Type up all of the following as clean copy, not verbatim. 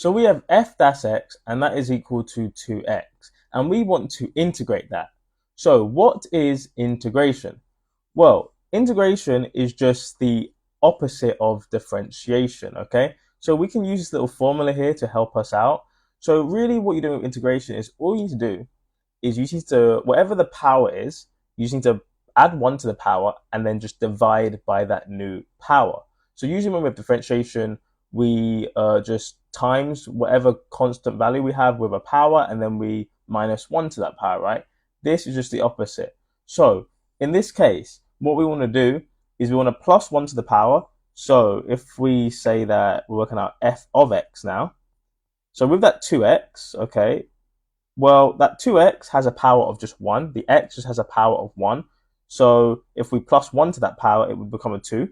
So we have f dash x, and that is equal to 2x. And we want to integrate that. So what is integration? Well, integration is just the opposite of differentiation, okay? So we can use this little formula here to help us out. So really what you're doing with integration is all you need to do is you need to, whatever the power is, you just need to add 1 to the power and then just divide by that new power. So usually when we have differentiation, we just times whatever constant value we have with a power and then we minus 1 to that power, right? This is just the opposite. So in this case, what we want to do is we want to plus 1 to the power. So if we say that we're working out f of x now, so with that 2x, okay, well, that 2x has a power of just 1. The x just has a power of 1. So if we plus 1 to that power, it would become a 2.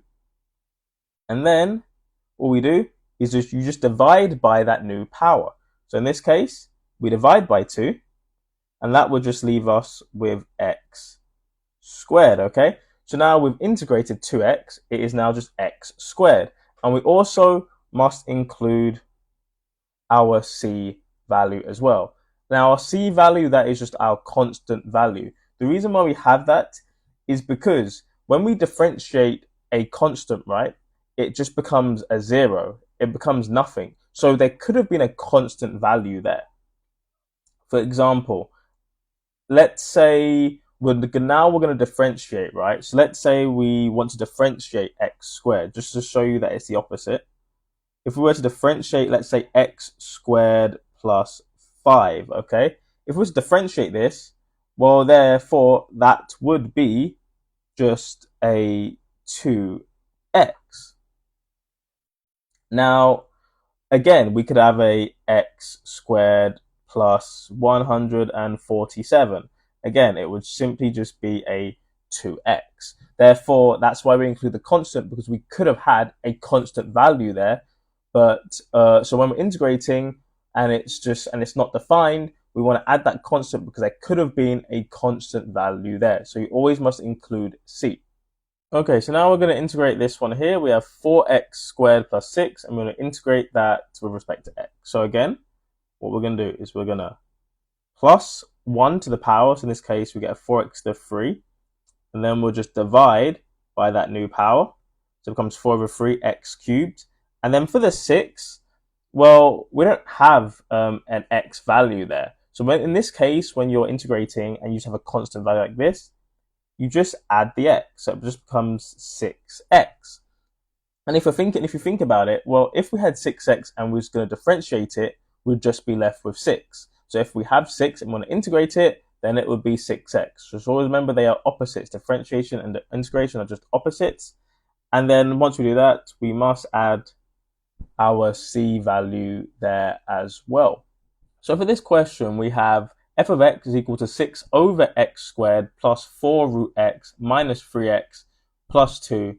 And then all we do is you just divide by that new power. So in this case, we divide by 2. And that would just leave us with x squared, okay? So now we've integrated 2x. It is now just x squared. And we also must include our c value as well. Now, our c value, that is just our constant value. The reason why we have that is because when we differentiate a constant, right, it just becomes a 0. It becomes nothing. So there could have been a constant value there. For example, let's say now we're going to differentiate, right? So let's say we want to differentiate x squared, just to show you that it's the opposite. If we were to differentiate, let's say x squared plus 5, okay? If we were to differentiate this, well, therefore, that would be just a 2x. Now, again, we could have a x squared plus 147. Again, it would simply just be a 2x. Therefore, that's why we include the constant, because we could have had a constant value there. But so when we're integrating and it's not defined, we want to add that constant because there could have been a constant value there. So you always must include c. Okay, so now we're going to integrate this one here. We have 4x squared plus 6, and we're going to integrate that with respect to x. So again, what we're going to do is we're going to plus 1 to the power. So in this case, we get a 4x to the 3. And then we'll just divide by that new power. So it becomes 4 over 3 x cubed. And then for the 6, well, we don't have an x value there. So in this case, when you're integrating and you just have a constant value like this, you just add the x. So it just becomes 6x. And if you think about it, well, if we had 6x and we was going to differentiate it, we'd just be left with 6. So if we have 6 and want to integrate it, then it would be 6x. So always remember they are opposites. Differentiation and integration are just opposites. And then once we do that, we must add our c value there as well. So for this question, we have f of x is equal to 6 over x squared plus 4 root x minus 3x plus 2.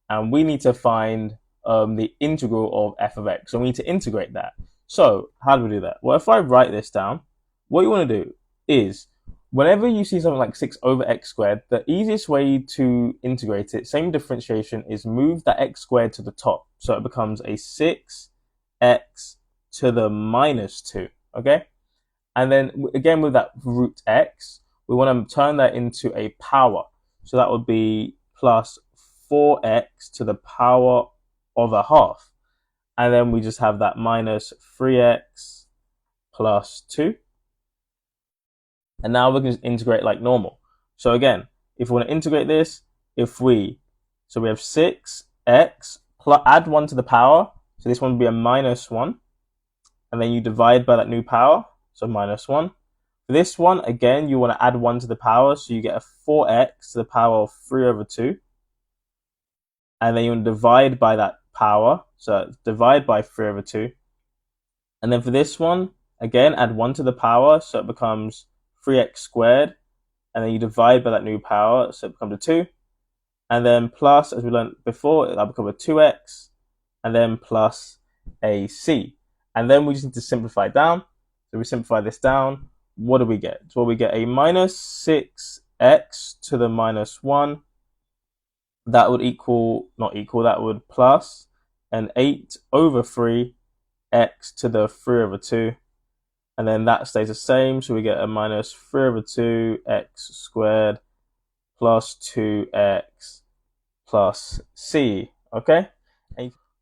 And we need to find the integral of f of x. So we need to integrate that. So how do we do that? Well, if I write this down, what you want to do is whenever you see something like 6 over x squared, the easiest way to integrate it, same differentiation, is move that x squared to the top. So it becomes a 6x to the minus 2, okay? And then again with that root x, we want to turn that into a power. So that would be plus 4x to the power of a half. And then we just have that minus 3x plus 2. And now we can just integrate like normal. So again, if we want to integrate this, so we have 6x, add 1 to the power. So this one would be a minus 1. And then you divide by that new power. So minus 1. For this one, again, you want to add 1 to the power. So you get a 4x to the power of 3 over 2. And then you want to divide by that power. So divide by 3 over 2. And then for this one, again, add 1 to the power. So it becomes 3x squared. And then you divide by that new power. So it becomes a 2. And then plus, as we learned before, that'll become a 2x. And then plus a c. And then we just need to simplify it down. So we simplify this down. What do we get? Well, we get a minus 6x to the minus 1. That would that would plus an 8 over 3 x to the 3 over 2. And then that stays the same. So we get a minus 3 over 2 x squared plus 2x plus c. Okay?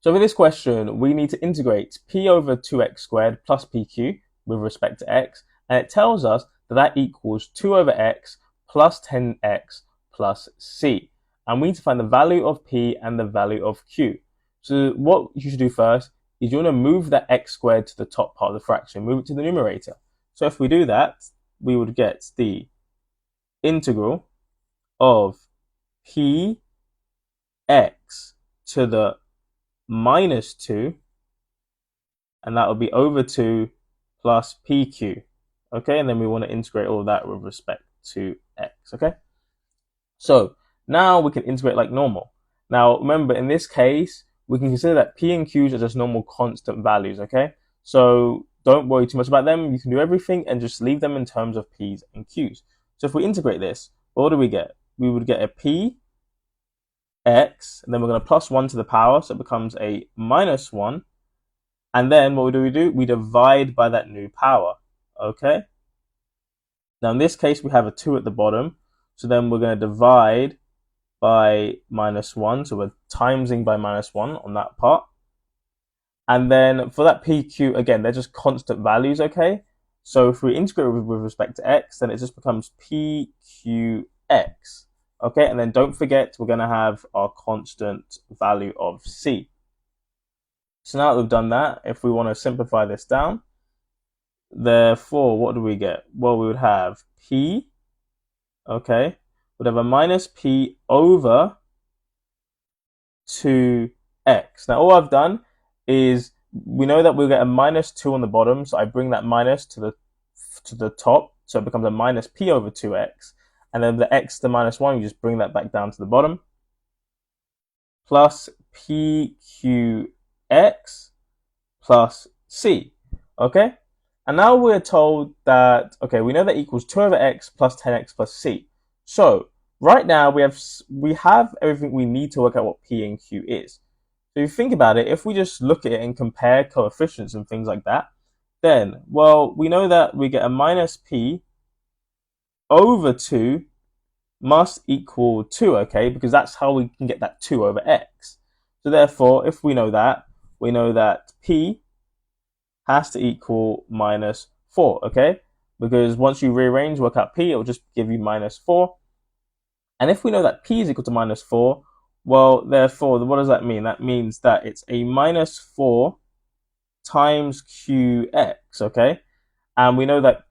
So for this question, we need to integrate p over 2x squared plus pq with respect to x. And it tells us that that equals 2 over x plus 10x plus c. And we need to find the value of p and the value of q. So what you should do first is you want to move that x squared to the top part of the fraction, move it to the numerator. So if we do that, we would get the integral of p x to the minus 2, and that will be over 2 plus pq. Okay, and then we want to integrate all of that with respect to x. Okay, so now we can integrate like normal. Now remember, in this case, we can consider that p and q's are just normal constant values. Okay, so don't worry too much about them. You can do everything and just leave them in terms of p's and q's. So if we integrate this, what do we get? We would get a p x, and then we're going to plus 1 to the power, so it becomes a minus 1. And then what do? We divide by that new power. Okay? Now in this case, we have a 2 at the bottom, so then we're going to divide by minus 1, so we're timesing by minus 1 on that part. And then for that pq, again, they're just constant values, okay? So if we integrate with respect to x, then it just becomes pqx. Okay, and then don't forget, we're going to have our constant value of c. So now that we've done that, if we want to simplify this down, therefore, what do we get? Well, we would have p, okay, we'd have a minus p over 2x. Now, all I've done is, we know that we'll get a minus 2 on the bottom, so I bring that minus to the top, so it becomes a minus p over 2x. And then the x to minus 1, you just bring that back down to the bottom, plus pqx plus c. Okay? And now we're told that, okay, we know that equals 2 over x plus 10x plus c. So right now we have everything we need to work out what p and q is. So if you think about it, if we just look at it and compare coefficients and things like that, then, well, we know that we get a minus p over 2 must equal 2, okay, because that's how we can get that 2 over x. So therefore, if we know that p has to equal minus 4, okay, because once you rearrange, work out p, it will just give you minus 4. And if we know that p is equal to minus 4, well, therefore, what does that mean? That means that it's a minus 4 times qx, okay, and we know that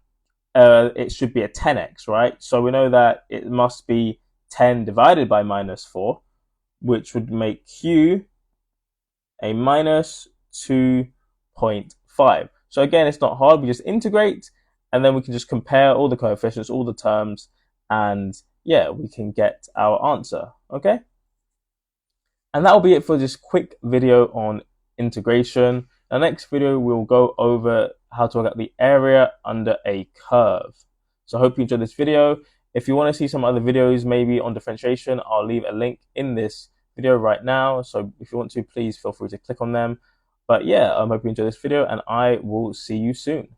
it should be a 10x, right? So we know that it must be 10 divided by minus 4, which would make q a minus 2.5. So again, it's not hard. We just integrate, and then we can just compare all the coefficients, all the terms, and yeah, we can get our answer, okay? And that will be it for this quick video on integration. In the next video, we'll go over how to work out the area under a curve. So I hope you enjoyed this video. If you want to see some other videos maybe on differentiation, I'll leave a link in this video right now. So if you want to, please feel free to click on them. But yeah, I hope you enjoyed this video, and I will see you soon.